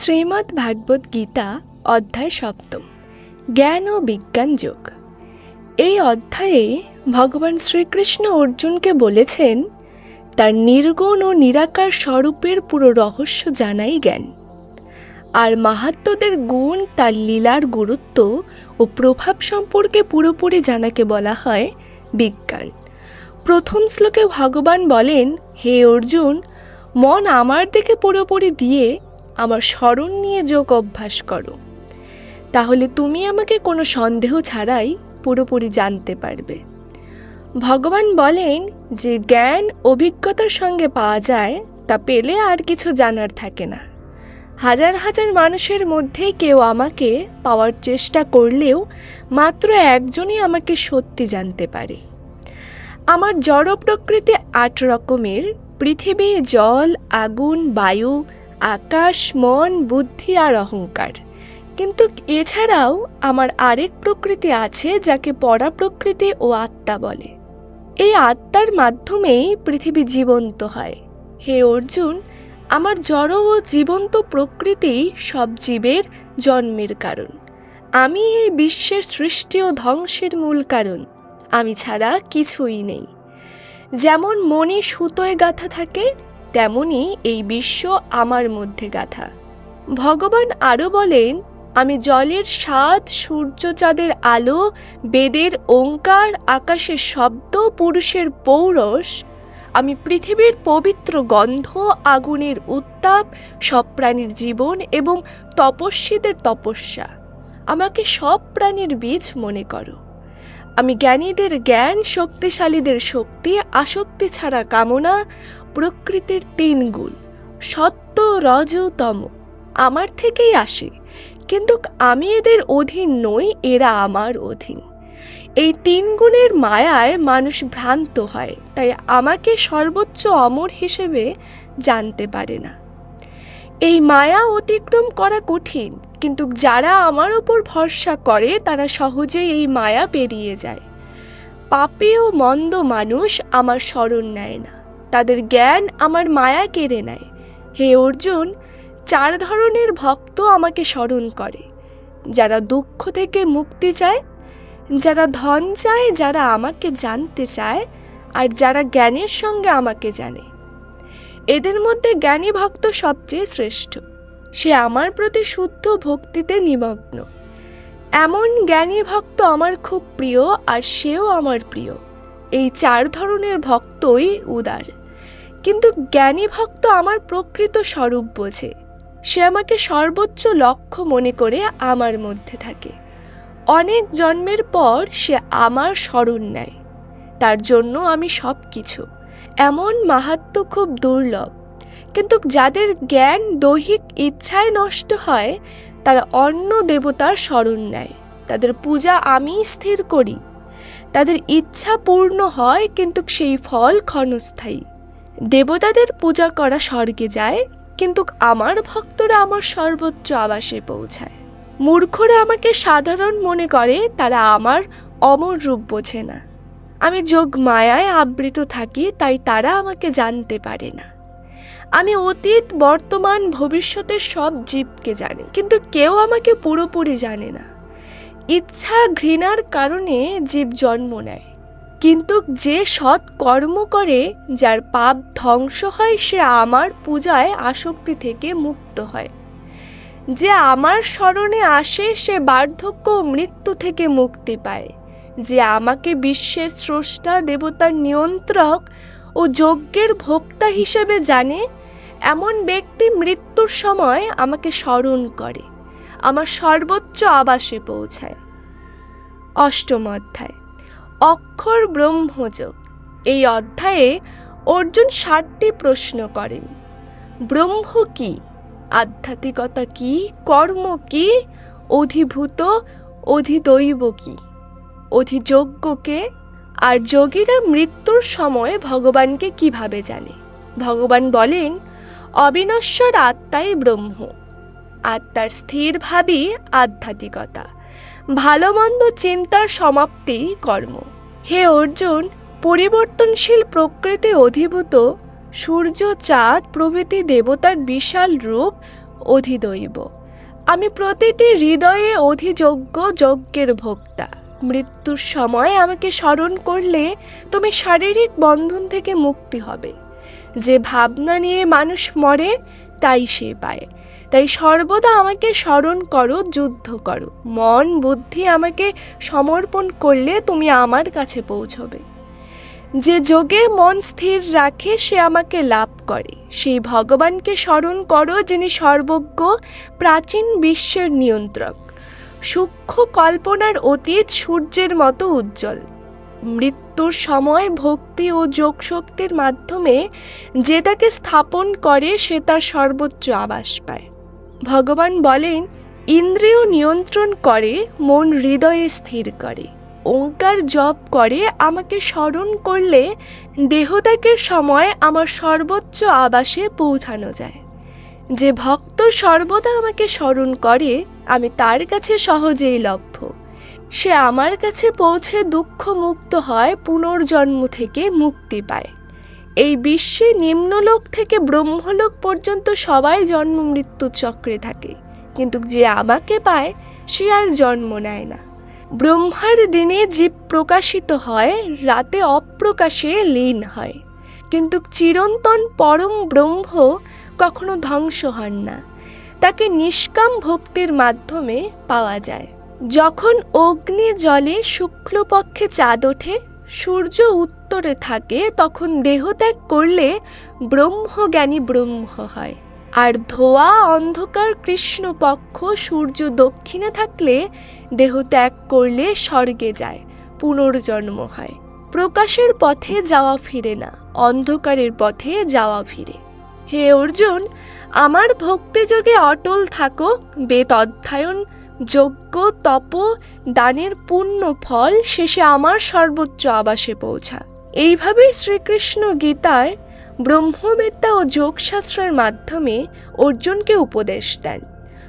শ্রীমদ্ ভাগবত গীতা অধ্যায় সপ্তম, জ্ঞান ও বিজ্ঞান যোগ। এই অধ্যায়ে ভগবান শ্রীকৃষ্ণ অর্জুনকে বলেছেন তার নির্গুণ ও নিরাকার স্বরূপের পুরো রহস্য জানাই জ্ঞান, আর মাহাত্ম্যদের গুণ, তার লীলার গুরুত্ব ও প্রভাব সম্পর্কে পুরোপুরি জানাকে বলা হয় বিজ্ঞান। প্রথম শ্লোকে ভগবান বলেন, হে অর্জুন, মন আমার দিকে পুরোপুরি দিয়ে আমার স্মরণ নিয়ে যোগ অভ্যাস করো, তাহলে তুমি আমাকে কোনো সন্দেহ ছাড়াই পুরোপুরি জানতে পারবে। ভগবান বলেন যে জ্ঞান অভিজ্ঞতার সঙ্গে পাওয়া যায়, তা পেলে আর কিছু জানার থাকে না। হাজার হাজার মানুষের মধ্যেই কেউ আমাকে পাওয়ার চেষ্টা করলেও মাত্র একজনই আমাকে সত্যি জানতে পারে। আমার জড় প্রকৃতি 8 রকমের: পৃথিবী, জল, আগুন, বায়ু, আকাশ, মন, বুদ্ধি আর অহংকার। কিন্তু এছাড়াও আমার আরেক প্রকৃতি আছে, যাকে পরা প্রকৃতি ও আত্মা বলে। এই আত্মার মাধ্যমেই পৃথিবী জীবন্ত হয়। হে অর্জুন, আমার জড় ও জীবন্ত প্রকৃতি সব জীবের জন্মের কারণ। আমি এই বিশ্বের সৃষ্টি ও ধ্বংসের মূল কারণ। আমি ছাড়া কিছুই নেই। যেমন মণি সুতোয় গাঁথা থাকে, তেমনি এই বিশ্ব আমার মধ্যে গাঁথা। ভগবান আরও বলেন, আমি জলের স্বাদ, সূর্য চাঁদের আলো, বেদের ওঙ্কার, আকাশের শব্দ, পুরুষের পৌরস। আমি পৃথিবীর পবিত্র গন্ধ, আগুনের উত্তাপ, সব প্রাণীর জীবন এবং তপস্বীদের তপস্যা। আমাকে সব প্রাণীর বীজ মনে করো। আমি জ্ঞানীদের জ্ঞান, শক্তিশালীদের শক্তি, আসক্তি ছাড়া কামনা, প্রকৃতির 3 গুণ সত্য, রজ, তম আমার থেকেই আসে, কিন্তু আমি এদের অধীন নই, এরা আমার অধীন। এই 3 গুণের মায়ায় মানুষ ভ্রান্ত হয়, তাই আমাকে সর্বোচ্চ অমর হিসেবে জানতে পারে না। এই মায়া অতিক্রম করা কঠিন, কিন্তু যারা আমার ওপর ভরসা করে তারা সহজেই এই মায়া পেরিয়ে যায়। পাপী ও মন্দ মানুষ আমার শরণ নেয় না, তাদের জ্ঞান আমার মায়া কেড়ে নেয়। হে অর্জুন, 4 ধরনের ভক্ত আমাকে স্মরণ করে: যারা দুঃখ থেকে মুক্তি চায়, যারা ধন চায়, যারা আমাকে জানতে চায়, আর যারা জ্ঞানের সঙ্গে আমাকে জানে। এদের মধ্যে জ্ঞানী ভক্ত সবচেয়ে শ্রেষ্ঠ। সে আমার প্রতি শুদ্ধ ভক্তিতে নিমগ্ন। এমন জ্ঞানী ভক্ত আমার খুব প্রিয়, আর সেও আমার প্রিয়। এই 4 ধরনের ভক্তই উদার। কিন্তু জ্ঞানী ভক্ত আমার প্রকৃত স্বরূপ বোঝে। সে আমাকে সর্বোচ্চ লক্ষ্য মনে করে আমার মধ্যে থাকে। অনেক জন্মের পর সে আমার শরণ নেয়। তার জন্য আমি সব কিছু। এমন মাহাত্ম্য খুব দুর্লভ। কিন্তু যাদের জ্ঞান দৈহিক ইচ্ছায় নষ্ট হয়, তারা অন্য দেবতার শরণ নেয়। তাদের পূজা আমি স্থির করি। তাদের ইচ্ছা পূর্ণ হয়, কিন্তু সেই ফল ক্ষণস্থায়ী। দেবতাদের পূজা করা স্বর্গে যায়, কিন্তু আমার ভক্তরা আমার সর্বোচ্চ আবাসে পৌঁছায়। মূর্খরা আমাকে সাধারণ মনে করে, তারা আমার অমর রূপ বোঝে না। আমি যোগ মায়ায় আবৃত থাকি, তাই তারা আমাকে জানতে পারে না। আমি অতীত, বর্তমান, ভবিষ্যতের সব জীবকে জানি, কিন্তু কেউ আমাকে পুরোপুরি জানে না। ইচ্ছা, ঘৃণার কারণে জীব জন্ম নেয়, কিন্তু যে সৎ কর্ম করে, যার পাপ ধ্বংস হয়, সে আমার পূজায় আসক্তি থেকে মুক্ত হয়। যে আমার শরণে আসে, সে বার্ধক্য ও মৃত্যু থেকে মুক্তি পায়। যে আমাকে বিশ্বের স্রষ্টা, দেবতার নিয়ন্ত্রক ও যজ্ঞের ভোক্তা হিসেবে জানে, এমন ব্যক্তি মৃত্যুর সময় আমাকে স্মরণ করে, আমার সর্বোচ্চ আবাসে পৌঁছায়। 8ম অধ্যায়, অক্ষর ব্রহ্মযোগ। এই অধ্যায়ে অর্জুন 7টি প্রশ্ন করেন। ব্রহ্ম কি? আধ্যাত্মিকতা কি? কর্ম কি? অধিভূত, অধিদৈব কি? অধিযোগ্য কে? আর যোগীরা মৃত্যুর সময় ভগবানকে কিভাবে জানে? ভগবান বলেন, অবিনশ্বর আত্মাই ব্রহ্ম। আত্মার স্থির ভাবই আধ্যাত্মিকতা। ভালো মন্দ চিন্তার সমাপ্তি কর্ম। হে অর্জুন, পরিবর্তনশীল প্রকৃতি অধিভূত সূর্য, চাঁদ প্রভৃতি দেবতার বিশাল রূপ অধিদৈব। আমি প্রতিটি হৃদয়ে অধিযোগ্য যজ্ঞের ভোক্তা। মৃত্যুর সময় আমাকে স্মরণ করলে তুমি শারীরিক বন্ধন থেকে মুক্তি হবে। যে ভাবনা নিয়ে মানুষ মরে তাই সে পায়। তাই সর্বদা আমাকে স্মরণ করো, যুদ্ধ করো। মন বুদ্ধি আমাকে সমর্পণ করলে তুমি আমার কাছে পৌঁছবে। যে যোগে মন স্থির রাখে সে আমাকে লাভ করে। সেই ভগবানকে স্মরণ করো যিনি সর্বজ্ঞ, প্রাচীন বিশ্বের নিয়ন্ত্রক, সূক্ষ্ম কল্পনার অতীত সূর্যের মতো উজ্জ্বল। মৃত্যুর সময় ভক্তি ও যোগশক্তির মাধ্যমে যে তাকে স্থাপন করে সে তার সর্বোচ্চ আবাস পায়। ভগবান বলেন, ইন্দ্রিয় নিয়ন্ত্রণ করে, মন হৃদয়ে স্থির করে। ওঙ্কার জপ করে আমাকে স্মরণ করলে দেহত্যাগের সময় আমার সর্বোচ্চ আবাসে পৌঁছানো যায়। যে ভক্ত সর্বদা আমাকে স্মরণ করে আমি তার কাছে সহজেই লভ্য। সে আমার কাছে পৌঁছে দুঃখ মুক্ত হয়, পুনর্জন্ম থেকে মুক্তি পায়। এই বিশ্বে নিম্নলোক থেকে ব্রহ্মলোক পর্যন্ত সবাই জন্ম মৃত্যু চক্রে থাকে, কিন্তু যে আমাকে পায় সে আর জন্ম নেয় না। ব্রহ্মার দিনে জীব প্রকাশিত হয়, রাতে অপ্রকাশে লীন হয়, কিন্তু চিরন্তন পরম ব্রহ্ম কখনো ধ্বংস হন না। তাকে নিষ্কাম ভক্তির মাধ্যমে পাওয়া যায়। যখন অগ্নি জলে শুক্লপক্ষে চাঁদ ওঠে, সূর্য উত্তরে থাকে, তখন দেহত্যাগ করলে ব্রহ্মজ্ঞানী ব্রহ্ম হয়। আর ধোয়া অন্ধকার কৃষ্ণপক্ষ সূর্য দক্ষিণে থাকলে দেহত্যাগ করলে স্বর্গে যায়, পুনর্জন্ম হয়। প্রকাশের পথে যাওয়া ফিরে না, অন্ধকারের পথে যাওয়া ফিরে। হে অর্জুন, আমার ভক্তিযোগে অটল থাকো। বেদ অধ্যয়ন, যজ্ঞ, তপ, দানের পূর্ণ ফল শেষে আমার সর্বোচ্চ আবাসে পৌঁছা। এইভাবেই শ্রীকৃষ্ণ গীতায় ব্রহ্মবিদ্যা ও যোগশাস্ত্রের মাধ্যমে অর্জুনকে উপদেশ দেন।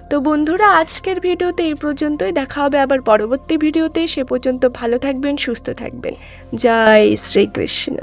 তো বন্ধুরা, আজকের ভিডিওতে এই পর্যন্তই। দেখা হবে আবার পরবর্তী ভিডিওতে। সে পর্যন্ত ভালো থাকবেন, সুস্থ থাকবেন। জয় শ্রীকৃষ্ণ।